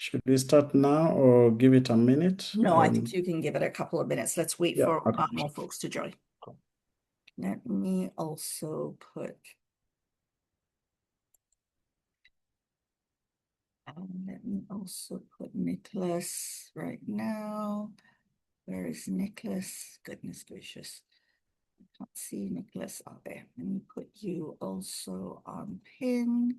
Should we start now or give it a minute? No, I think you can give it a couple of minutes. Let's wait for okay. more folks to join. Let me also put Nicholas right now. Where is Nicholas? Goodness gracious. I can't see Nicholas out there. Let me put you also on pin.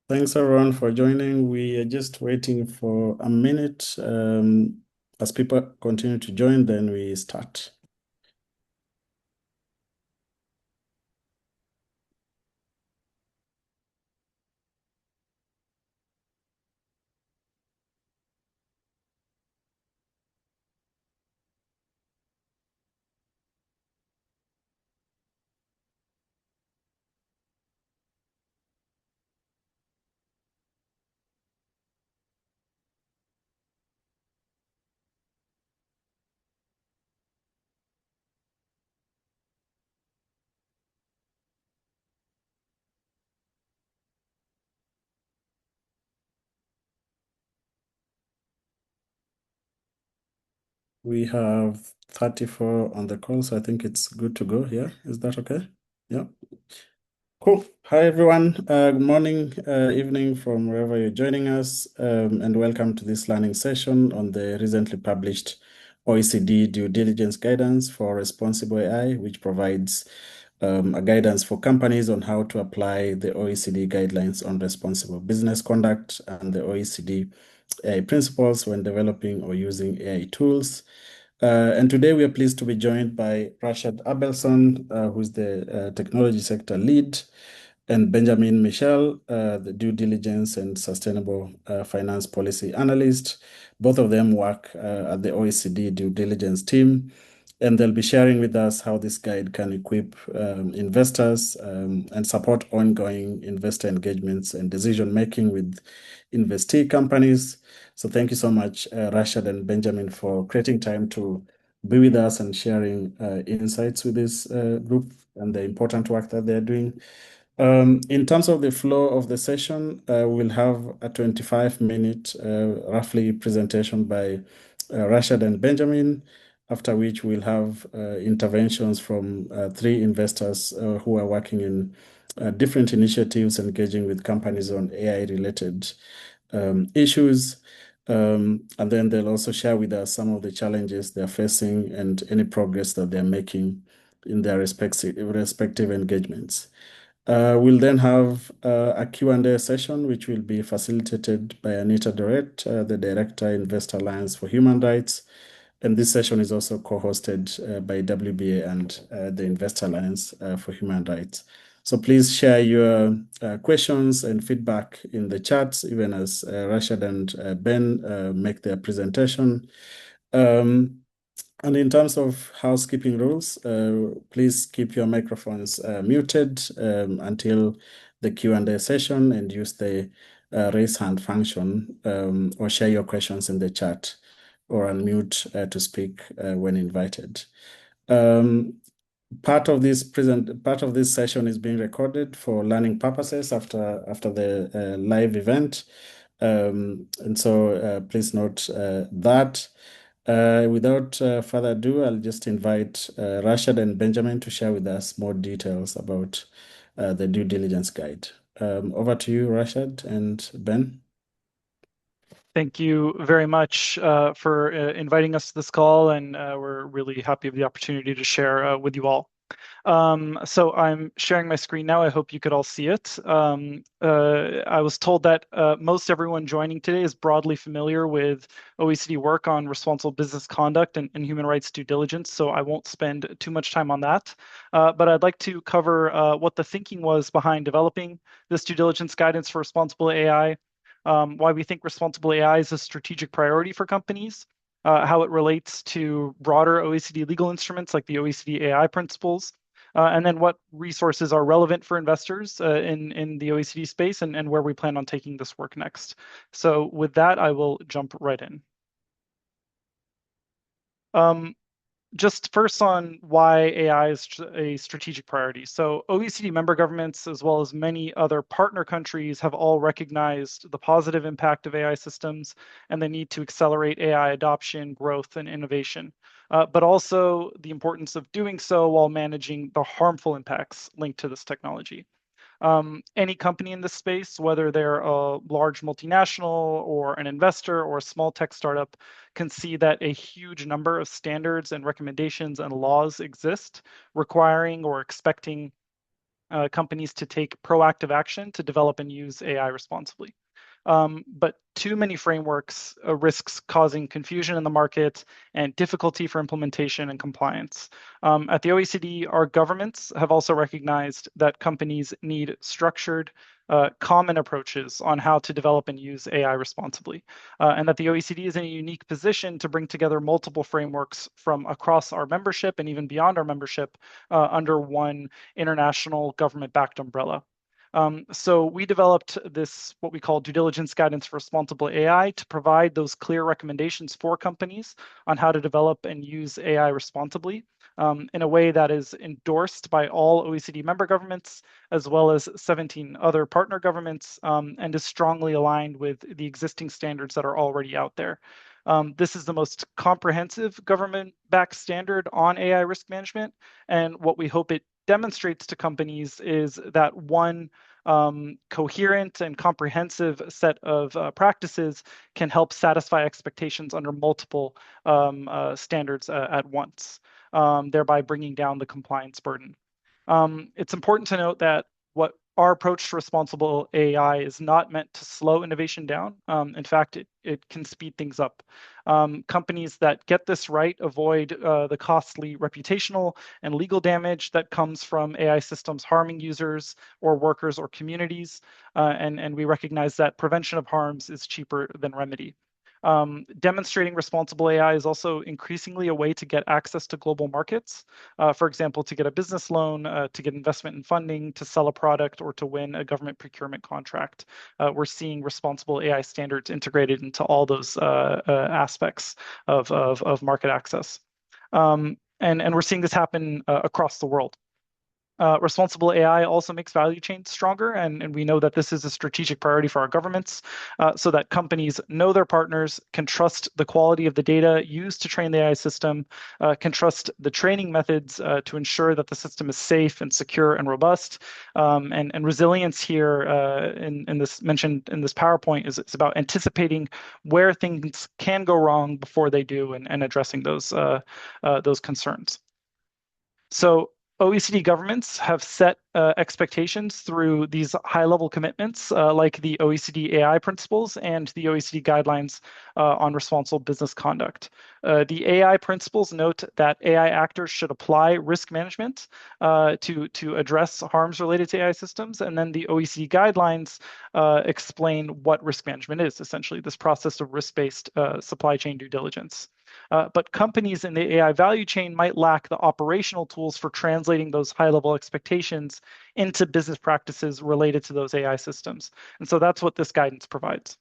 Thanks everyone for joining. We are just waiting for a minute. As people continue to join, then we start. We have 34 on the call, so I think it's good to go here. Is that okay? Yeah. Cool. Hi, everyone. Good morning, evening from wherever you're joining us, and welcome to this learning session on the recently published OECD due diligence guidance for responsible AI, which provides a guidance for companies on how to apply the OECD guidelines on responsible business conduct and the OECD AI principles when developing or using AI tools. And today we are pleased to be joined by Rashad Abelson, who's the technology sector lead, and Benjamin Michel, the due diligence and sustainable finance policy analyst. Both of them work at the OECD due diligence team, and they'll be sharing with us how this guide can equip investors and support ongoing investor engagements and decision making with investee companies. So thank you so much, Rashad and Benjamin, for creating time to be with us and sharing insights with this group and the important work that they're doing. In terms of the flow of the session, we'll have a 25-minute roughly presentation by Rashad and Benjamin, after which we'll have interventions from three investors who are working in different initiatives engaging with companies on AI-related issues. And then they'll also share with us some of the challenges they're facing and any progress that they're making in their respective engagements. We'll then have a Q&A session, which will be facilitated by Anita Dorette, the Director, Investor Alliance for Human Rights. And this session is also co-hosted by WBA and the Investor Alliance for Human Rights. So please share your questions and feedback in the chats, even as Rashad and Ben make their presentation. And in terms of housekeeping rules, please keep your microphones muted until the Q&A session, and use the raise hand function, or share your questions in the chat, or unmute to speak when invited. Part of this session is being recorded for learning purposes after the live event, and so please note that. Without further ado, I'll just invite Rashad and Benjamin to share with us more details about the due diligence guide. Over to you, Rashad and Ben. Thank you very much for inviting us to this call, and we're really happy with the opportunity to share with you all. So I'm sharing my screen now. I hope you could all see it. I was told that most everyone joining today is broadly familiar with OECD work on responsible business conduct and human rights due diligence, so I won't spend too much time on that. But I'd like to cover what the thinking was behind developing this due diligence guidance for responsible AI, why we think responsible AI is a strategic priority for companies, how it relates to broader OECD legal instruments like the OECD AI principles, and then what resources are relevant for investors in the OECD space, and where we plan on taking this work next. So with that, I will jump right in. Just first on why AI is a strategic priority. So OECD member governments, as well as many other partner countries, have all recognized the positive impact of AI systems and the need to accelerate AI adoption, growth, and innovation, but also the importance of doing so while managing the harmful impacts linked to this technology. Any company in this space, whether they're a large multinational or an investor or a small tech startup, can see that a huge number of standards and recommendations and laws exist requiring or expecting companies to take proactive action to develop and use AI responsibly. But too many frameworks risks causing confusion in the market and difficulty for implementation and compliance. At the OECD, our governments have also recognized that companies need structured, common approaches on how to develop and use AI responsibly, and that the OECD is in a unique position to bring together multiple frameworks from across our membership and even beyond our membership under one international government-backed umbrella. So we developed this, what we call due diligence guidance for responsible AI, to provide those clear recommendations for companies on how to develop and use AI responsibly in a way that is endorsed by all OECD member governments, as well as 17 other partner governments, and is strongly aligned with the existing standards that are already out there. This is the most comprehensive government-backed standard on AI risk management, and what we hope it demonstrates to companies is that one coherent and comprehensive set of practices can help satisfy expectations under multiple standards at once, thereby bringing down the compliance burden. It's important to note that what our approach to responsible AI is not meant to slow innovation down. In fact, it can speed things up. Companies that get this right avoid the costly reputational and legal damage that comes from AI systems harming users or workers or communities. And we recognize that prevention of harms is cheaper than remedy. Demonstrating responsible AI is also increasingly a way to get access to global markets. For example, to get a business loan, to get investment and funding, to sell a product, or to win a government procurement contract. We're seeing responsible AI standards integrated into all those aspects of market access. And we're seeing this happen across the world. Responsible AI also makes value chains stronger, and we know that this is a strategic priority for our governments, so that companies know their partners, can trust the quality of the data used to train the AI system, can trust the training methods to ensure that the system is safe and secure and robust. And resilience here in this mentioned in this PowerPoint is about anticipating where things can go wrong before they do, and addressing those concerns. So OECD governments have set expectations through these high-level commitments, like the OECD AI principles and the OECD guidelines on responsible business conduct. The AI principles note that AI actors should apply risk management to address harms related to AI systems, and then the OECD guidelines explain what risk management is, essentially this process of risk-based supply chain due diligence. But companies in the AI value chain might lack the operational tools for translating those high-level expectations into business practices related to those AI systems. And so that's what this guidance provides.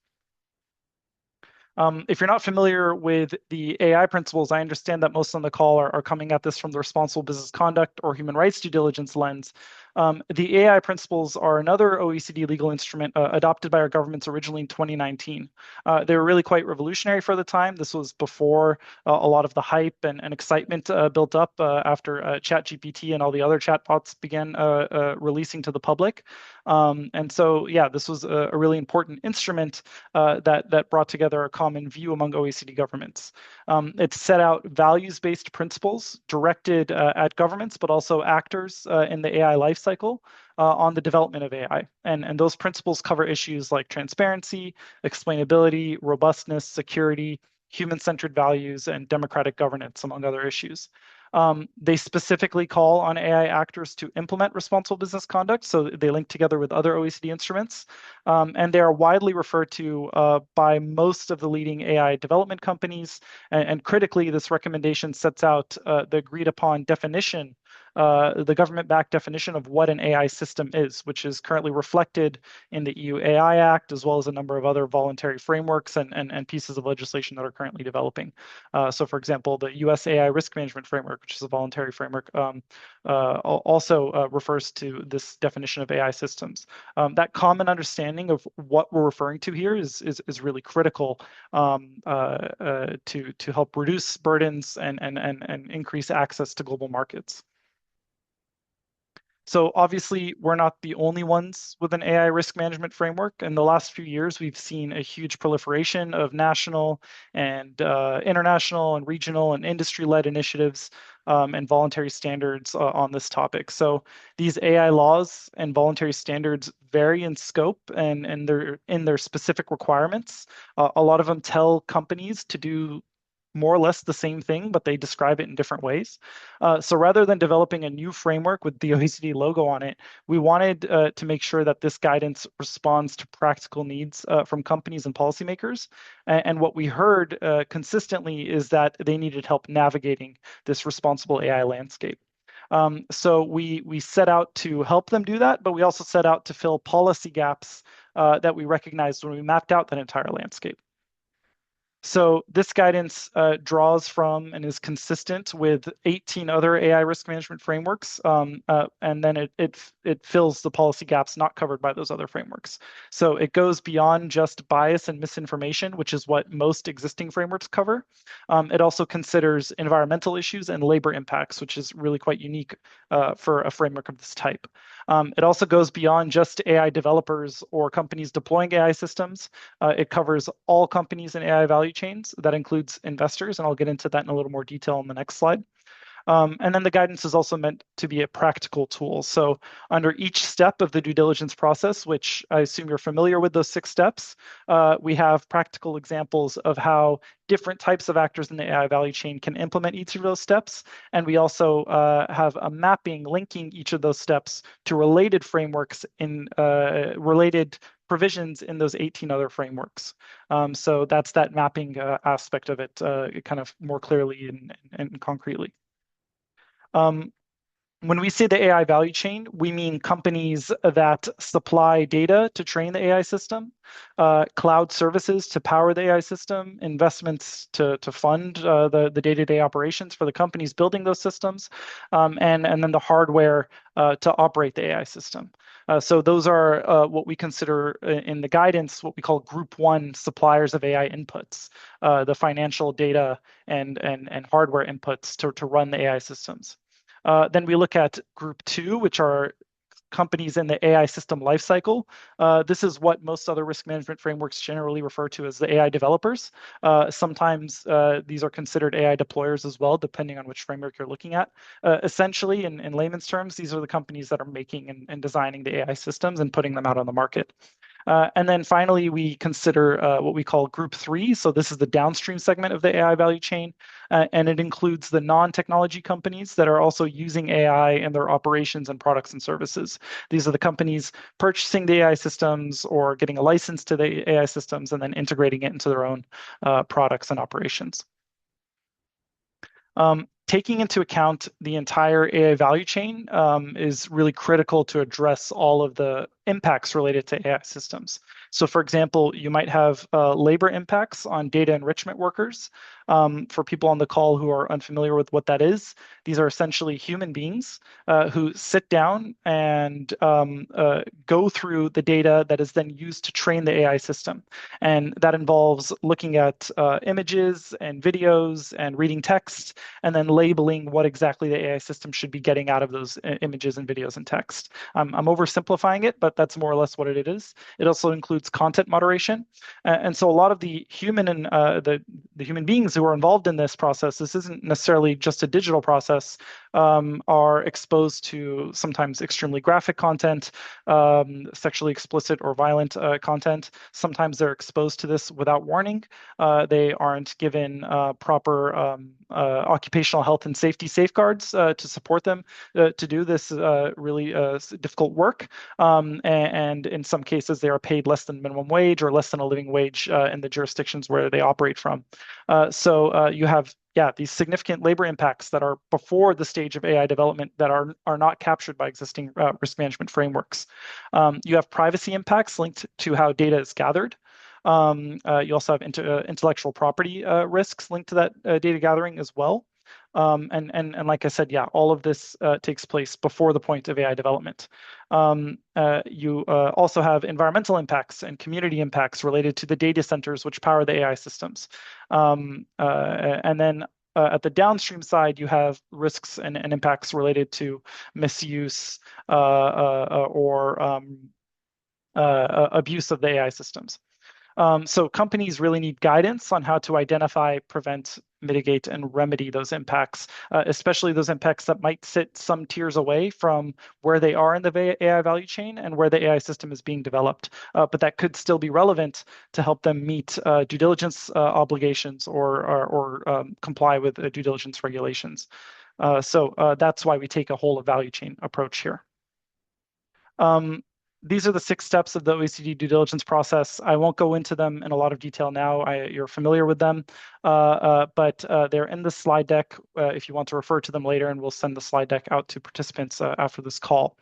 If you're not familiar with the AI principles, I understand that most on the call are coming at this from the responsible business conduct or human rights due diligence lens. The AI principles are another OECD legal instrument adopted by our governments originally in 2019. They were really quite revolutionary for the time. This was before a lot of the hype and excitement built up after ChatGPT and all the other chatbots began releasing to the public. And so, yeah, this was a really important instrument that brought together a common view among OECD governments. It set out values-based principles directed at governments, but also actors in the AI lifecycle on the development of AI. And those principles cover issues like transparency, explainability, robustness, security, human-centered values, and democratic governance, among other issues. They specifically call on AI actors to implement responsible business conduct, so they link together with other OECD instruments. And they are widely referred to by most of the leading AI development companies. And critically, this recommendation sets out the agreed upon definition the government-backed definition of what an AI system is, which is currently reflected in the EU AI Act, as well as a number of other voluntary frameworks and pieces of legislation that are currently developing. So, for example, the US AI Risk Management Framework, which is a voluntary framework, also refers to this definition of AI systems. That common understanding of what we're referring to here is really critical to help reduce burdens and increase access to global markets. So obviously, we're not the only ones with an AI risk management framework. In the last few years, we've seen a huge proliferation of national and international and regional and industry-led initiatives and voluntary standards on this topic. So these AI laws and voluntary standards vary in scope and in their specific requirements. A lot of them tell companies to do more or less the same thing, but they describe it in different ways. So rather than developing a new framework with the OECD logo on it, we wanted to make sure that this guidance responds to practical needs from companies and policymakers. And what we heard consistently is that they needed help navigating this responsible AI landscape. So we set out to help them do that, but we also set out to fill policy gaps that we recognized when we mapped out that entire landscape. So this guidance draws from and is consistent with 18 other AI risk management frameworks, and then it fills the policy gaps not covered by those other frameworks. So it goes beyond just bias and misinformation, which is what most existing frameworks cover. It also considers environmental issues and labor impacts, which is really quite unique for a framework of this type. It also goes beyond just AI developers or companies deploying AI systems. It covers all companies in AI value chains. That includes investors, and I'll get into that in a little more detail in the next slide. And then the guidance is also meant to be a practical tool. So under each step of the due diligence process, which I assume you're familiar with those 6 steps, we have practical examples of how different types of actors in the AI value chain can implement each of those steps. And we also have a mapping linking each of those steps to related frameworks in related provisions in those 18 other frameworks. So that's that mapping aspect of it kind of more clearly and concretely. When we say the AI value chain, we mean companies that supply data to train the AI system, cloud services to power the AI system, investments to fund the day-to-day operations for the companies building those systems, and then the hardware to operate the AI system. So those are what we consider in the guidance, what we call Group 1 suppliers of AI inputs, the financial data and hardware inputs to run the AI systems. Then we look at Group 2, which are companies in the AI system lifecycle. This is what most other risk management frameworks generally refer to as the AI developers. Sometimes these are considered AI deployers as well, depending on which framework you're looking at. Essentially, in layman's terms, these are the companies that are making and designing the AI systems and putting them out on the market. And then finally, we consider what we call Group 3. So this is the downstream segment of the AI value chain, and it includes the non-technology companies that are also using AI in their operations and products and services. These are the companies purchasing the AI systems or getting a license to the AI systems and then integrating it into their own products and operations. Taking into account the entire AI value chain is really critical to address all of the impacts related to AI systems. So for example, you might have labor impacts on data enrichment workers. For people on the call who are unfamiliar with what that is, these are essentially human beings who sit down and go through the data that is then used to train the AI system. And that involves looking at images and videos and reading text, and then labeling what exactly the AI system should be getting out of those images and videos and text. I'm oversimplifying it, but that's more or less what it is. It also includes content moderation. And so a lot of the human and the human beings who are involved in this process, this isn't necessarily just a digital process, are exposed to sometimes extremely graphic content, sexually explicit or violent content. Sometimes they're exposed to this without warning. They aren't given proper occupational health and safety safeguards to support them to do this really difficult work. And in some cases, they are paid less than minimum wage or less than a living wage in the jurisdictions where they operate from. So you have these significant labor impacts that are before the stage of AI development that are not captured by existing risk management frameworks. You have privacy impacts linked to how data is gathered. You also have intellectual property risks linked to that data gathering as well. And like I said, all of this takes place before the point of AI development. You also have environmental impacts and community impacts related to the data centers which power the AI systems. And then at the downstream side, you have risks and impacts related to misuse or abuse of the AI systems. So companies really need guidance on how to identify, prevent, mitigate, and remedy those impacts, especially those impacts that might sit some tiers away from where they are in the AI value chain and where the AI system is being developed, but that could still be relevant to help them meet due diligence obligations or comply with due diligence regulations. So that's why we take a whole of value chain approach here. These are the 6 steps of the OECD due diligence process. I won't go into them in a lot of detail now. You're familiar with them, but they're in the slide deck if you want to refer to them later, and we'll send the slide deck out to participants after this call.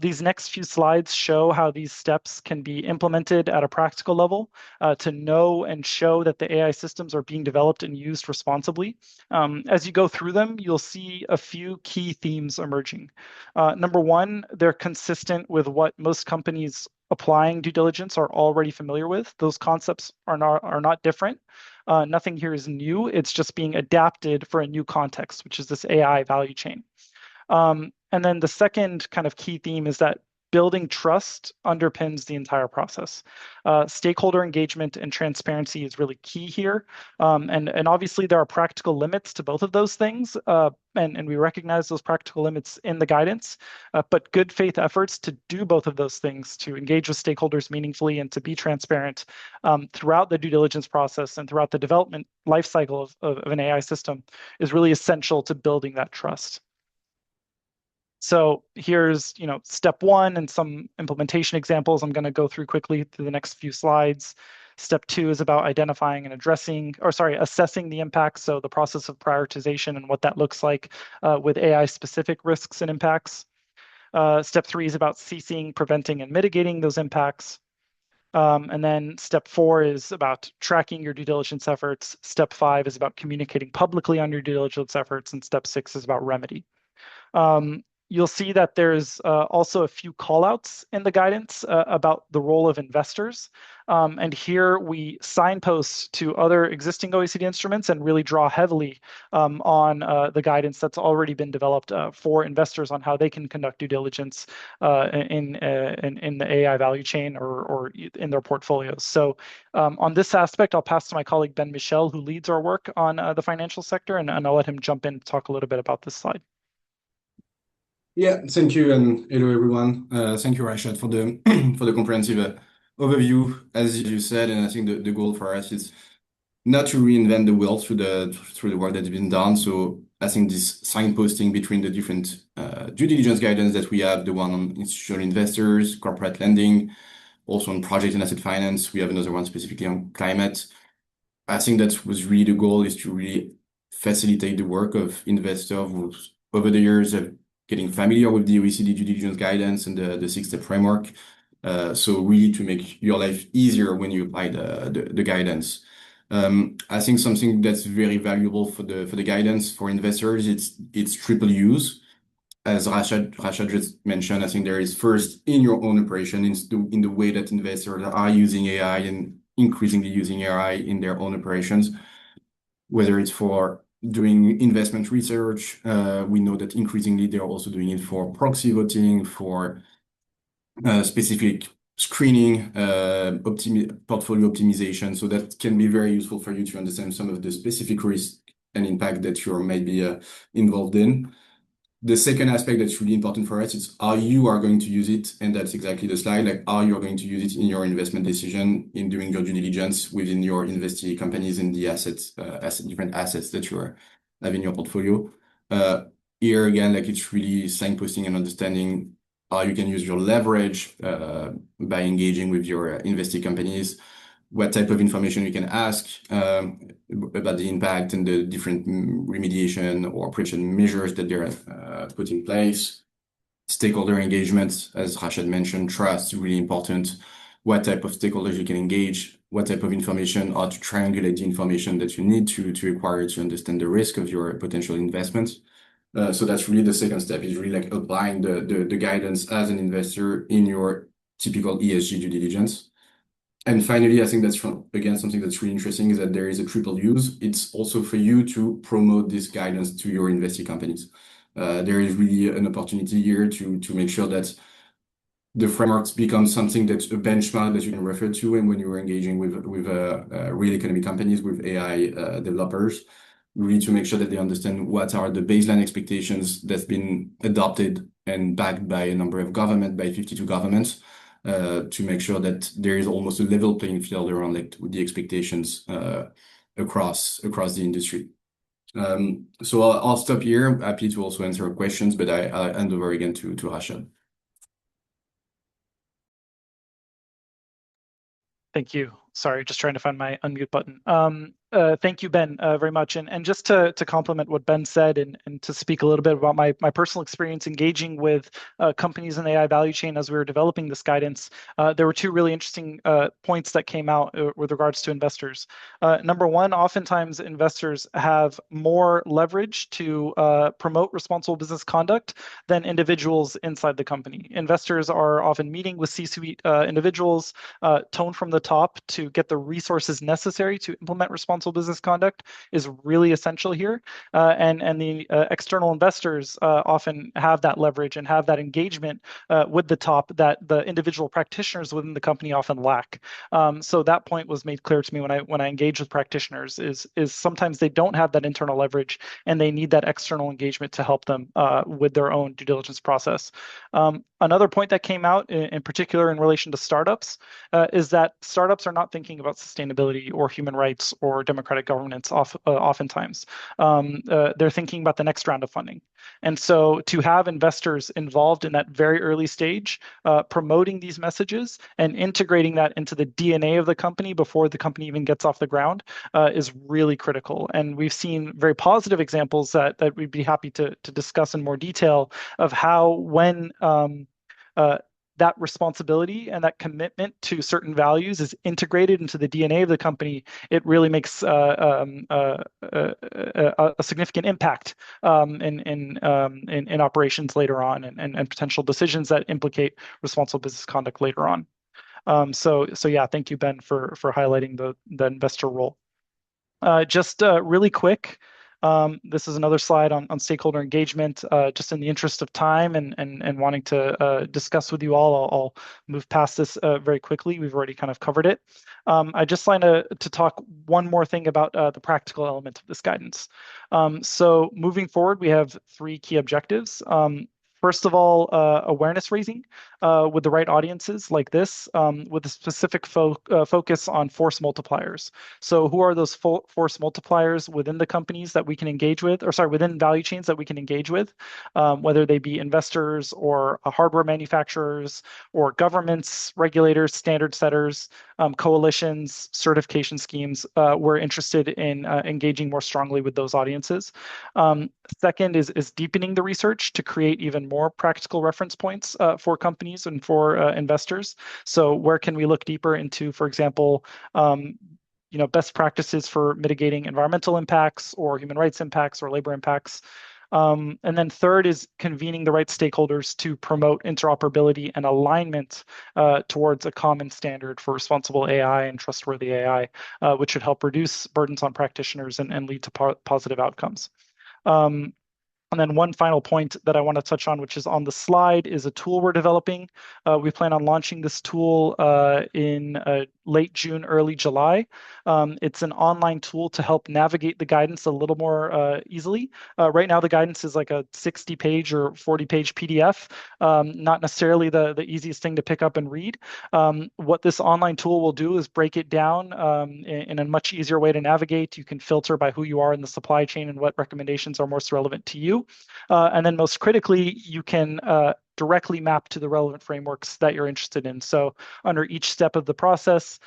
These next few slides show how these steps can be implemented at a practical level to know and show that the AI systems are being developed and used responsibly. As you go through them, you'll see a few key themes emerging. Number one, they're consistent with what most companies applying due diligence are already familiar with. Those concepts are not different. Nothing here is new. It's just being adapted for a new context, which is this AI value chain. And then the second kind of key theme is that building trust underpins the entire process. Stakeholder engagement and transparency is really key here. And obviously there are practical limits to both of those things. And we recognize those practical limits in the guidance, but good faith efforts to do both of those things, to engage with stakeholders meaningfully and to be transparent throughout the due diligence process and throughout the development lifecycle of an AI system is really essential to building that trust. So here's, step 1 and some implementation examples I'm going to go through quickly through the next few slides. Step 2 is about identifying and assessing the impacts. So the process of prioritization and what that looks like with AI-specific risks and impacts. Step 3 is about ceasing, preventing, and mitigating those impacts. And then step 4 is about tracking your due diligence efforts. Step 5 is about communicating publicly on your due diligence efforts. And step 6 is about remedy. You'll see that there's also a few callouts in the guidance about the role of investors. And here we signpost to other existing OECD instruments and really draw heavily on the guidance that's already been developed for investors on how they can conduct due diligence in the AI value chain or in their portfolios. So on this aspect, I'll pass to my colleague Ben Michel, who leads our work on the financial sector, and I'll let him jump in and talk a little bit about this slide. Yeah, thank you, and hello everyone. Thank you, Rashad, for the for the comprehensive overview, as you said. And I think the goal for us is not to reinvent the wheel through the work that's been done. So I think this signposting between the different due diligence guidance that we have, the one on institutional investors, corporate lending, also on project and asset finance. We have another one specifically on climate. I think that was really the goal, is to really facilitate the work of investors who, over the years, have getting familiar with the OECD due diligence guidance and the 6-step framework. So really to make your life easier when you apply the guidance. I think something that's very valuable for the guidance for investors, it's triple use. As Rashad just mentioned, I think there is first in your own operation, in the way that investors are using AI and increasingly using AI in their own operations, whether it's for doing investment research. We know that increasingly they're also doing it for proxy voting, for specific screening, portfolio optimization. So that can be very useful for you to understand some of the specific risk and impact that you might be involved in. The second aspect that's really important for us is how you are going to use it, and that's exactly the slide, like how you're going to use it in your investment decision, in doing your due diligence within your investee companies and the assets, different assets that you're have in your portfolio. Here again, like it's really signposting and understanding how you can use your leverage by engaging with your invested companies, what type of information you can ask about the impact and the different remediation or prevention measures that they're put in place. Stakeholder engagement, as Rashad mentioned, trust is really important. What type of stakeholders you can engage, what type of information, how to triangulate the information that you need to acquire to understand the risk of your potential investments. So that's really the second step, is really like applying the guidance as an investor in your typical ESG due diligence. And finally, I think that's again something that's really interesting is that there is a triple use. It's also for you to promote this guidance to your invested companies. There is really an opportunity here to make sure that the frameworks become something that's a benchmark that you can refer to, and when you are engaging with real economy companies, with AI developers, we need to make sure that they understand what are the baseline expectations that's been adopted and backed by a number of governments, by 52 governments, to make sure that there is almost a level playing field around like the expectations across the industry. So I'll stop here. Happy to also answer questions, but I'll hand over again to Rashad. Thank you. Sorry, just trying to find my unmute button. Thank you, Ben, very much. And just to complement what Ben said and to speak a little bit about my personal experience engaging with companies in the AI value chain as we were developing this guidance, there were two really interesting points that came out with regards to investors. Number one, oftentimes investors have more leverage to promote responsible business conduct than individuals inside the company. Investors are often meeting with C-suite individuals, tone from the top to get the resources necessary to implement responsible business conduct is really essential here. And the external investors often have that leverage and have that engagement with the top that the individual practitioners within the company often lack. So that point was made clear to me when I engage with practitioners is sometimes they don't have that internal leverage and they need that external engagement to help them with their own due diligence process. Another point that came out in particular in relation to startups is that startups are not thinking about sustainability or human rights or democratic governance oftentimes. They're thinking about the next round of funding. And so to have investors involved in that very early stage, promoting these messages and integrating that into the DNA of the company before the company even gets off the ground is really critical. And we've seen very positive examples that we'd be happy to discuss in more detail of how when that responsibility and that commitment to certain values is integrated into the DNA of the company, it really makes a significant impact in operations later on and potential decisions that implicate responsible business conduct later on. So yeah, thank you, Ben, for highlighting the investor role. Just really quick. This is another slide on stakeholder engagement. Just in the interest of time and wanting to discuss with you all, I'll move past this very quickly. We've already kind of covered it. I just like to talk one more thing about the practical element of this guidance. So moving forward, we have three key objectives. First of all, awareness raising with the right audiences like this, with a specific focus on force multipliers. So who are those force multipliers within the companies that we can engage with, or sorry, within value chains that we can engage with, whether they be investors or hardware manufacturers or governments, regulators, standard setters, coalitions, certification schemes. We're interested in engaging more strongly with those audiences. Second is deepening the research to create even more practical reference points for companies and for investors. So where can we look deeper into, for example, best practices for mitigating environmental impacts or human rights impacts or labor impacts. And then third is convening the right stakeholders to promote interoperability and alignment towards a common standard for responsible AI and trustworthy AI, which should help reduce burdens on practitioners and lead to positive outcomes. And then one final point that I want to touch on, which is on the slide, is a tool we're developing. We plan on launching this tool in late June, early July. It's an online tool to help navigate the guidance a little more easily. Right now, the guidance is like a 60-page or 40-page PDF, not necessarily the easiest thing to pick up and read. What this online tool will do is break it down in a much easier way to navigate. You can filter by who you are in the supply chain and what recommendations are most relevant to you. And then most critically, you can directly map to the relevant frameworks that you're interested in. So under each step of the process,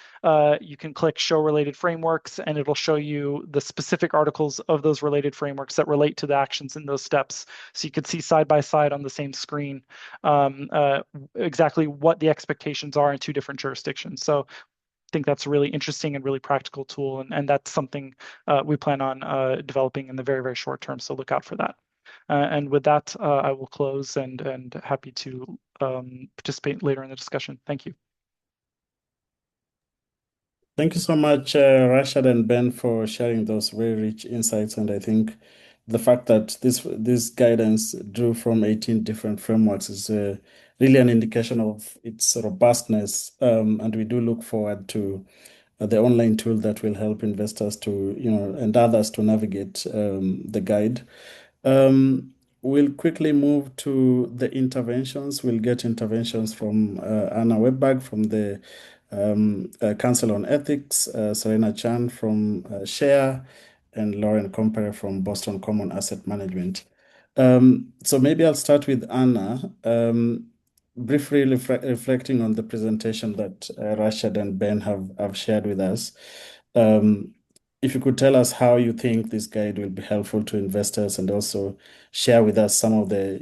you can click Show Related Frameworks, and it'll show you the specific articles of those related frameworks that relate to the actions in those steps. So you can see side by side on the same screen exactly what the expectations are in two different jurisdictions. So I think that's a really interesting and really practical tool, and that's something we plan on developing in the very, very short term. So look out for that. And with that, I will close and happy to participate later in the discussion. Thank you. Thank you so much, Rashad and Ben, for sharing those very rich insights. And I think the fact that this guidance drew from 18 different frameworks is really an indication of its robustness. And we do look forward to the online tool that will help investors to, and others to navigate the guide. We'll quickly move to the interventions. We'll get interventions from Anna Webberg from the Council on Ethics, Serena Chan from Share, and Lauren Compere from Boston Common Asset Management. So maybe I'll start with Anna, briefly reflecting on the presentation that Rashad and Ben have shared with us. If you could tell us how you think this guide will be helpful to investors, and also share with us some of the,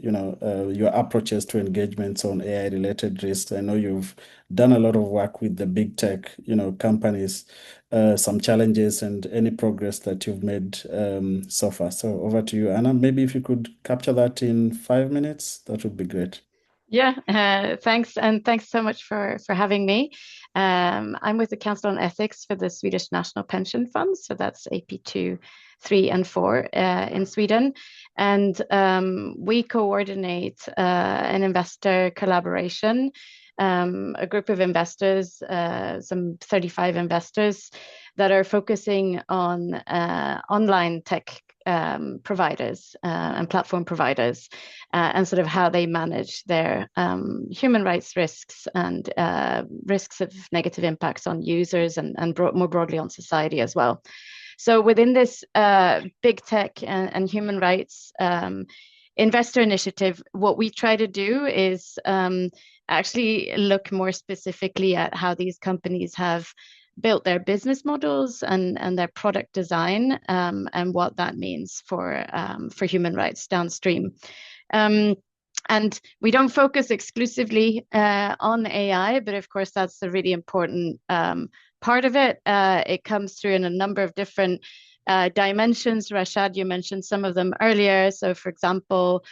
your approaches to engagements on AI-related risks. I know you've done a lot of work with the big tech, companies, some challenges and any progress that you've made so far. So over to you, Anna. Maybe if you could capture that in 5 minutes, that would be great. Yeah, thanks. And thanks so much for having me. I'm with the Council on Ethics for the Swedish National Pension Fund. So that's AP2, 3, and 4 in Sweden. And we coordinate an investor collaboration, a group of investors, some 35 investors that are focusing on online tech providers and platform providers and sort of how they manage their human rights risks and risks of negative impacts on users and more broadly on society as well. So within this big tech and human rights investor initiative, what we try to do is actually look more specifically at how these companies have built their business models and their product design and what that means for human rights downstream. And we don't focus exclusively on AI, but of course that's a really important part of it. It comes through in a number of different dimensions. Rashad, you mentioned some of them earlier. So for example,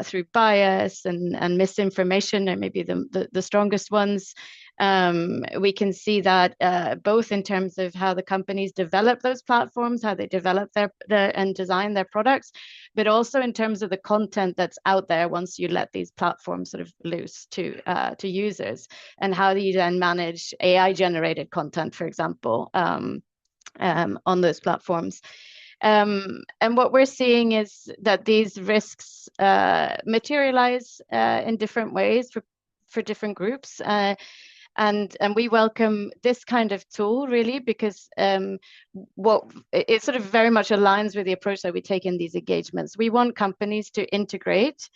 through bias and misinformation are maybe the strongest ones. We can see that both in terms of how the companies develop those platforms, how they develop and design their products, but also in terms of the content that's out there once you let these platforms sort of loose to users, and how do you then manage AI generated content, for example, on those platforms. And what we're seeing is that these risks materialize in different ways for different groups. And we welcome this kind of tool really because it sort of very much aligns with the approach that we take in these engagements. We want companies to integrate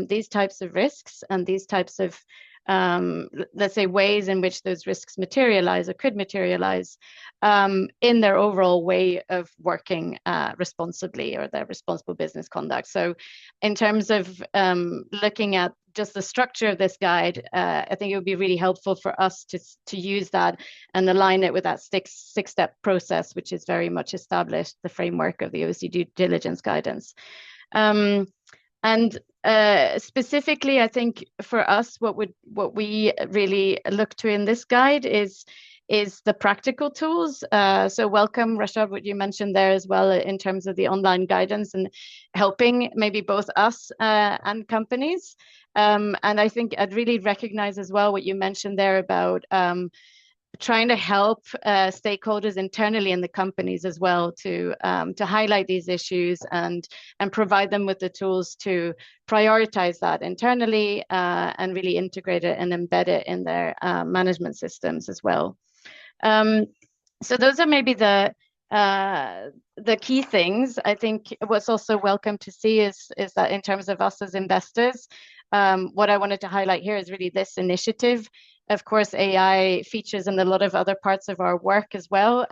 these types of risks and these types of let's say ways in which those risks materialize or could materialize in their overall way of working responsibly, or their responsible business conduct. So in terms of looking at just the structure of this guide, I think it would be really helpful for us to use that and align it with that six-step process, which is very much established, the framework of the OECD diligence guidance. And specifically, I think for us, what we really look to in this guide is the practical tools. So welcome, Rashad, what you mentioned there as well in terms of the online guidance and helping maybe both us and companies. And I think I'd really recognize as well what you mentioned there about trying to help stakeholders internally in the companies as well to highlight these issues and provide them with the tools to prioritize that internally and really integrate it and embed it in their management systems as well. So those are maybe the key things. I think what's also welcome to see is that in terms of us as investors, what I wanted to highlight here is really this initiative. Of course, AI features in a lot of other parts of our work as well.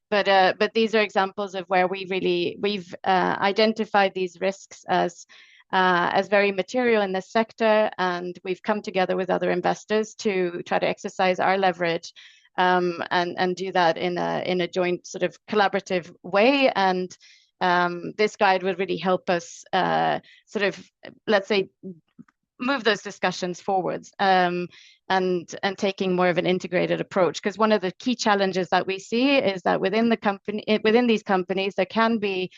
But these are examples of where we've identified these risks as very material in this sector, and we've come together with other investors to try to exercise our leverage and do that in a joint sort of collaborative way. And this guide would really help us sort of, let's say, move those discussions forwards and taking more of an integrated approach. Because one of the key challenges that we see is that within these companies, there can be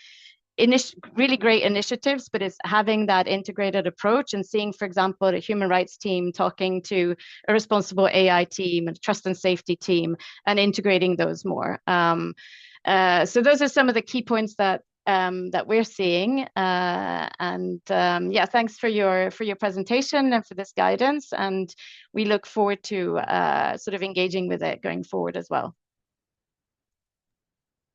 really great initiatives, but it's having that integrated approach and seeing, for example, a human rights team talking to a responsible AI team, a trust and safety team, and integrating those more. So those are some of the key points that we're seeing. Yeah, thanks for your presentation and for this guidance. And we look forward to sort of engaging with it going forward as well.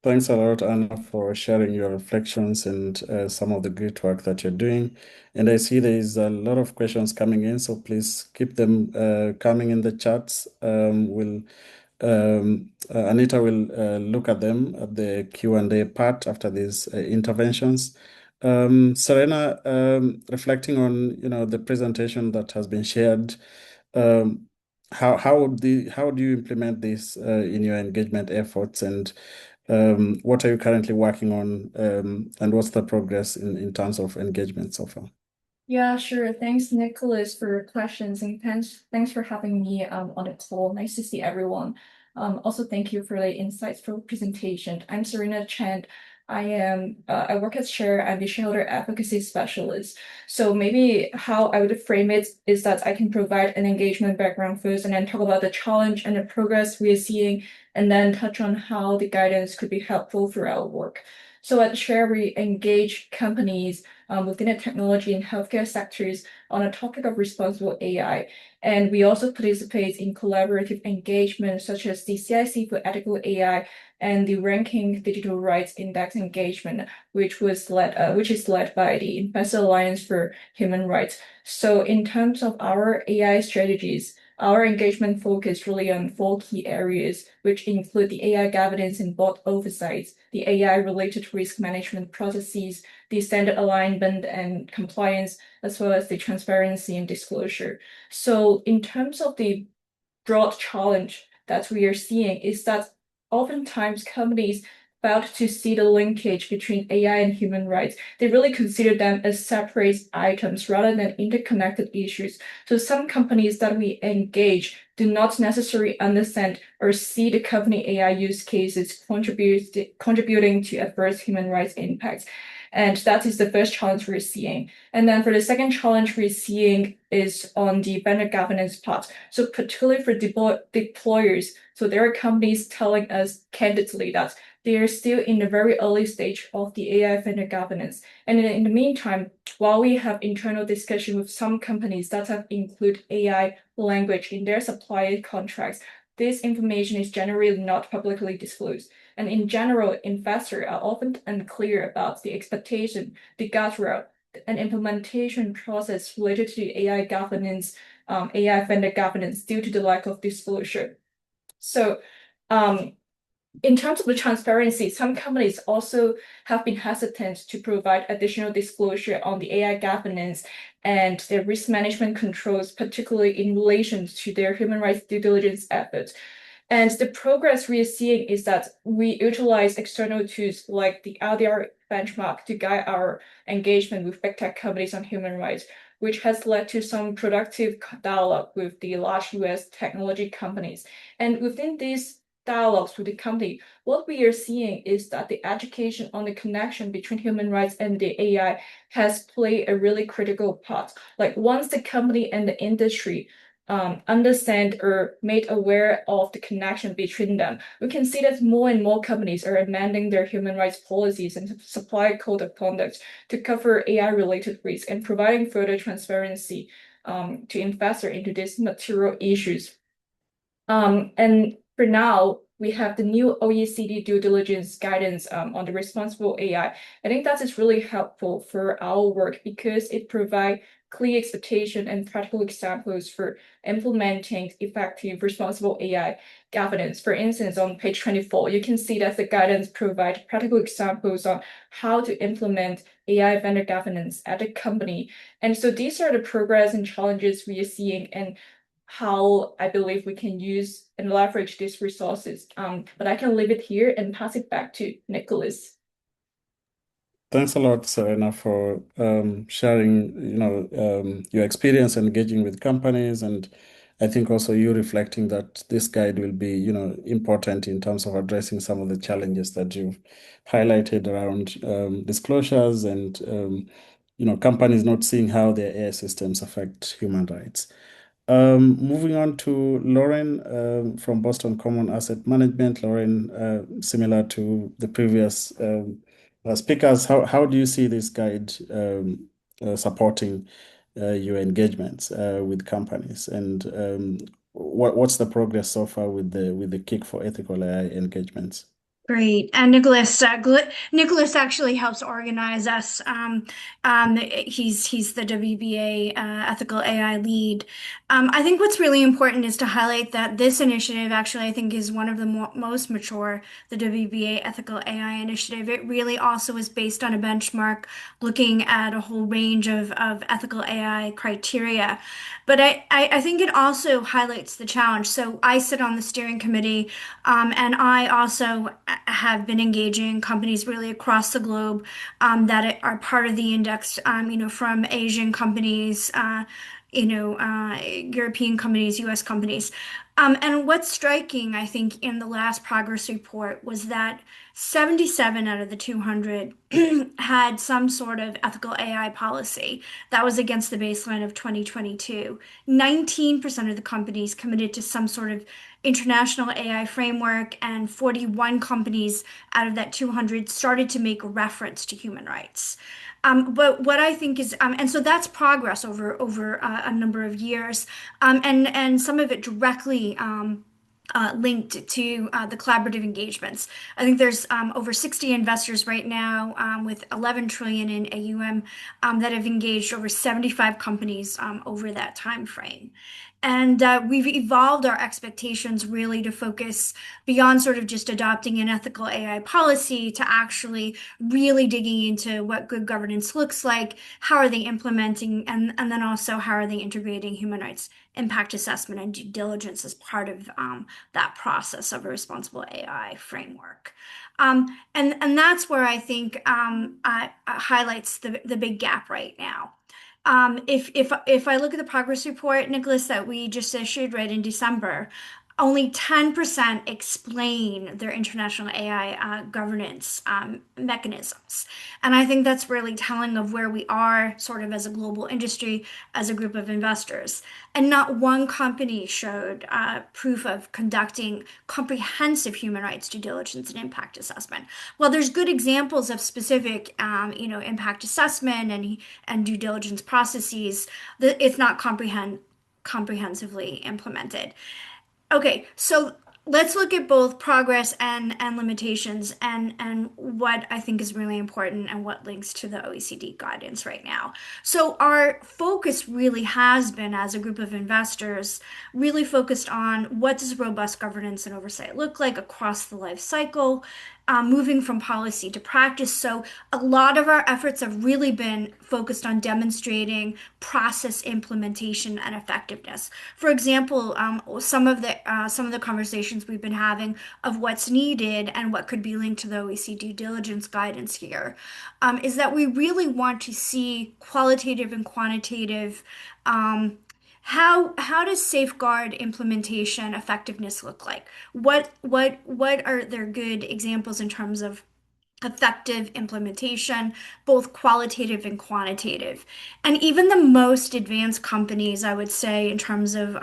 Thanks a lot, Anna, for sharing your reflections and some of the great work that you're doing. And I see there is a lot of questions coming in, so please keep them coming in the chats. Anita will look at them at the Q&A part after these interventions. Serena, reflecting on the presentation that has been shared, how do you implement this in your engagement efforts, and what are you currently working on, and what's the progress in terms of engagement so far? Yeah, sure. Thanks, Nicholas, for your questions, and thanks for having me on the call. Nice to see everyone. Also, thank you for the insightful presentation. I'm Serena Chen. I work as chair. I'm the shareholder advocacy specialist. So maybe how I would frame it is that I can provide an engagement background first, and then talk about the challenge and the progress we are seeing, and then touch on how the guidance could be helpful for our work. So at Share, we engage companies within the technology and healthcare sectors on a topic of responsible AI. And we also participate in collaborative engagement such as the CIC for Ethical AI and the Ranking Digital Rights Index engagement, which is led by the Investor Alliance for Human Rights. So in terms of our AI strategies, our engagement focus really on 4 key areas, which include the AI governance and board oversights, the AI-related risk management processes, the standard alignment and compliance, as well as the transparency and disclosure. So in terms of the broad challenge that we are seeing is that oftentimes companies failed to see the linkage between AI and human rights. They really consider them as separate items rather than interconnected issues. So some companies that we engage do not necessarily understand or see the company AI use cases contributing to adverse human rights impacts. And that is the first challenge we're seeing. And then for the second challenge we're seeing is on the vendor governance part. So particularly for deployers, so there are companies telling us candidly that they are still in the very early stage of the AI vendor governance. And in the meantime, while we have internal discussion with some companies that have included AI language in their supplier contracts, this information is generally not publicly disclosed. And in general, investors are often unclear about the expectation, the guardrail, and implementation process related to the AI governance, AI vendor governance due to the lack of disclosure. So in terms of the transparency, some companies also have been hesitant to provide additional disclosure on the AI governance and their risk management controls, particularly in relation to their human rights due diligence efforts. And the progress we are seeing is that we utilize external tools like the LDR benchmark to guide our engagement with big tech companies on human rights, which has led to some productive dialogue with the large US technology companies. And within these dialogues with the company, what we are seeing is that the education on the connection between human rights and the AI has played a really critical part. Like once the company and the industry understand or made aware of the connection between them. We can see that more and more companies are amending their human rights policies and supply code of conduct to cover AI-related risk and providing further transparency to investors into these material issues. And for now, we have the new OECD due diligence guidance on the responsible AI. I think that is really helpful for our work because it provides clear expectation and practical examples for implementing effective responsible AI governance. For instance, on page 24, you can see that the guidance provides practical examples on how to implement AI vendor governance at a company. And so these are the progress and challenges we are seeing and how I believe we can use and leverage these resources. But I can leave it here and pass it back to Nicholas. Thanks a lot, Serena, for sharing, your experience engaging with companies, and I think also you reflecting that this guide will be, important in terms of addressing some of the challenges that you've highlighted around disclosures and, companies not seeing how their AI systems affect human rights. Moving on to Lauren from Boston Common Asset Management. Lauren, similar to the previous speakers, how do you see this guide supporting your engagements with companies, and what's the progress so far with the Kick for Ethical AI engagements? Great. And Nicholas actually helps organize us. He's the WBA ethical AI lead. I think what's really important is to highlight that this initiative actually, I think, is one of the most mature, the WBA ethical AI initiative. It really also is based on a benchmark looking at a whole range of ethical AI criteria. But I think it also highlights the challenge. So I sit on the steering committee, and I also have been engaging companies really across the globe that are part of the index, from Asian companies, European companies, US companies. And what's striking, I think, in the last progress report was that 77 out of the 200 had some sort of ethical AI policy that was against the baseline of 2022. 19% of the companies committed to some sort of international AI framework, and 41 companies out of that 200 started to make reference to human rights. But what I think is, and so that's progress over a number of years, and some of it directly linked to the collaborative engagements. I think there's over 60 investors right now with 11 trillion in AUM that have engaged over 75 companies over that time frame. And we've evolved our expectations really to focus beyond sort of just adopting an ethical AI policy to actually really digging into what good governance looks like, how are they implementing, and then also how are they integrating human rights impact assessment and due diligence as part of that process of a responsible AI framework. And that's where I think highlights the big gap right now. If I look at the progress report, Nicholas, that we just issued right in December, only 10% explain their international AI governance mechanisms. And I think that's really telling of where we are sort of as a global industry, as a group of investors. And not one company showed proof of conducting comprehensive human rights due diligence and impact assessment. Well, there's good examples of specific, impact assessment and due diligence processes. It's not comprehensively implemented. Okay, so let's look at both progress and limitations and what I think is really important and what links to the OECD guidance right now. So our focus really has been, as a group of investors, really focused on what does robust governance and oversight look like across the life cycle, moving from policy to practice. So a lot of our efforts have really been focused on demonstrating process implementation and effectiveness. For example, some of the conversations we've been having of what's needed and what could be linked to the OECD due diligence guidance here is that we really want to see qualitative and quantitative how does safeguard implementation effectiveness look like? What are there good examples in terms of effective implementation, both qualitative and quantitative. And even the most advanced companies, I would say, in terms of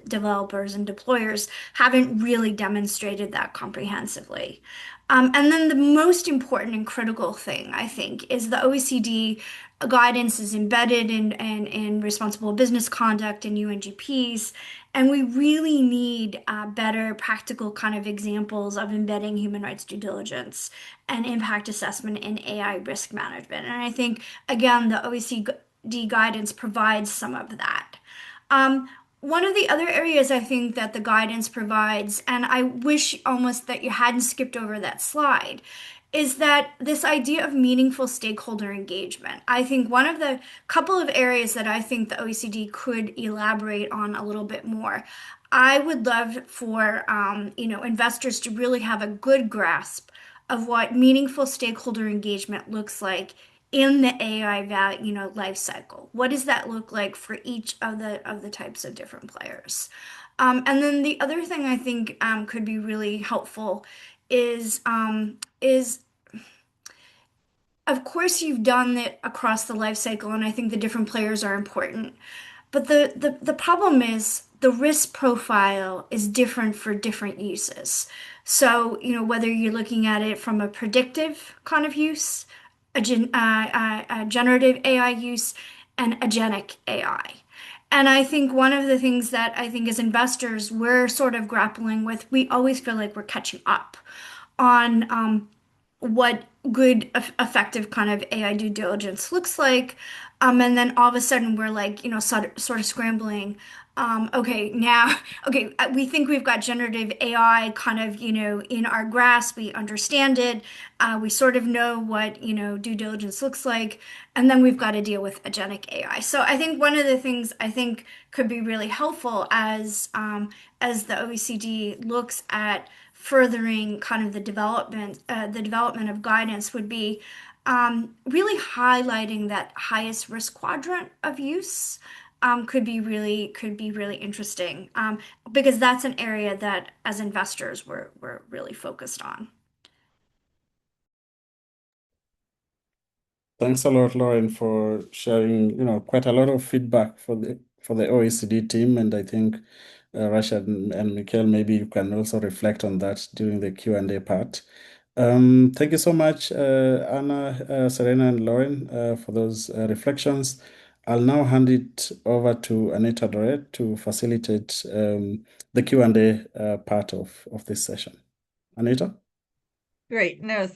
developers and deployers, haven't really demonstrated that comprehensively. And then the most important and critical thing, I think, is the OECD guidance is embedded in responsible business conduct and UNGPs. And we really need better practical kind of examples of embedding human rights due diligence and impact assessment in AI risk management. And I think, again, the OECD guidance provides some of that. One of the other areas I think that the guidance provides, and I wish almost that you hadn't skipped over that slide, is that this idea of meaningful stakeholder engagement. I think one of the couple of areas that I think the OECD could elaborate on a little bit more. I would love for investors to really have a good grasp of what meaningful stakeholder engagement looks like in the AI life cycle. What does that look like for each of the types of different players? And then the other thing I think could be really helpful is of course you've done it across the life cycle, and I think the different players are important. But the problem is the risk profile is different for different uses. So, whether you're looking at it from a predictive kind of use, a generative AI use, and agentic AI. And I think one of the things that I think as investors, we're sort of grappling with, we always feel like we're catching up on what good, effective kind of AI due diligence looks like. And then all of a sudden we're like, sort of scrambling. Okay, we think we've got generative AI kind of, in our grasp. We understand it. We sort of know what, due diligence looks like. And then we've got to deal with agentic AI. So I think one of the things I think could be really helpful as the OECD looks at furthering kind of the development of guidance would be really highlighting that highest risk quadrant of use. Could be really interesting because that's an area that as investors we're really focused on. Thanks a lot, Lauren, for sharing, quite a lot of feedback for the OECD team, and I think Rashad and Mikhail, maybe you can also reflect on that during the Q&A part. Thank you so much, Anna, Serena, and Lauren, for those reflections. I'll now hand it over to Anita Doret to facilitate the Q&A part of this session. Anita? Great. No,